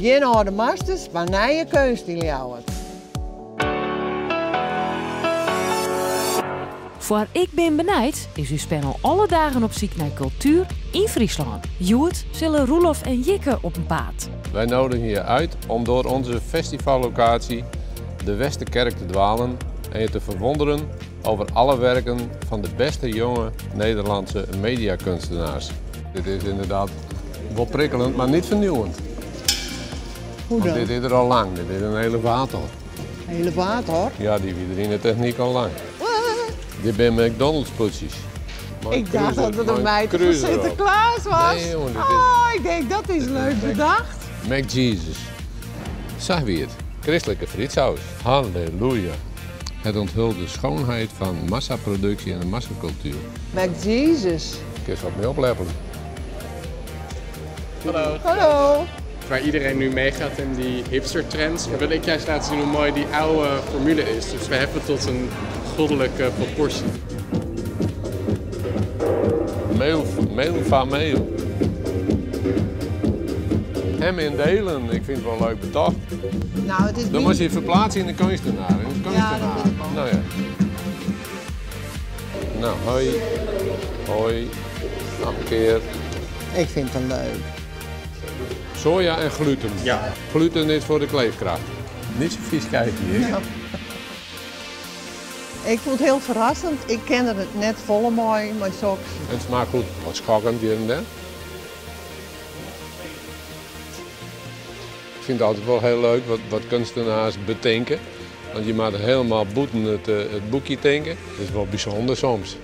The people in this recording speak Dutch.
Geen oude masters, maar nieuwe kunst in Ljouwert. Voor Ik Ben Benijd is uw panel alle dagen op zoek naar cultuur in Friesland. Joet zullen Roelof en Jikke op een paad. Wij nodigen je uit om door onze festivallocatie de Westerkerk te dwalen en je te verwonderen over alle werken van de beste jonge Nederlandse mediakunstenaars. Dit is inderdaad wel prikkelend, maar niet vernieuwend. Hoe dan? Want dit is er al lang, dit is een elevator. Een elevator? Ja, die wie er in de techniek al lang. Dit zijn McDonald's poetsjes. Ik dacht dat het een meid van Sinterklaas was. Nee, jongen, dit is... Oh, ik denk dat is leuk bedacht. McJesus. Zag wie het? Christelijke frietsaus. Halleluja. Het onthult de schoonheid van massaproductie en de massacultuur. McJesus. Ik eens wat mee opleppelen. Hallo. Hallo. Waar iedereen nu meegaat in die hipster trends, wil ik juist laten zien hoe mooi die oude formule is. Dus we heffen tot een goddelijke proportie. Meel van meel. Hem in delen, ik vind het wel leuk bedacht. Nou, het is Dan moet je het verplaatsen in de kunstenaar. Ja, dat weet ik wel. Nou ja. Nou, hoi. Hoi. Nog een keer. Ik vind het leuk. Soja en gluten. Ja. Gluten is voor de kleefkracht. Niet zo vies kijken hier. Ja. Ik vond het heel verrassend. Ik kende het net volle mooi, maar soks. Het smaakt goed. Wat schokkend hier en daar. Ik vind het altijd wel heel leuk wat kunstenaars bedenken. Want je maakt helemaal boeten het boekje denken. Het is wel bijzonder soms.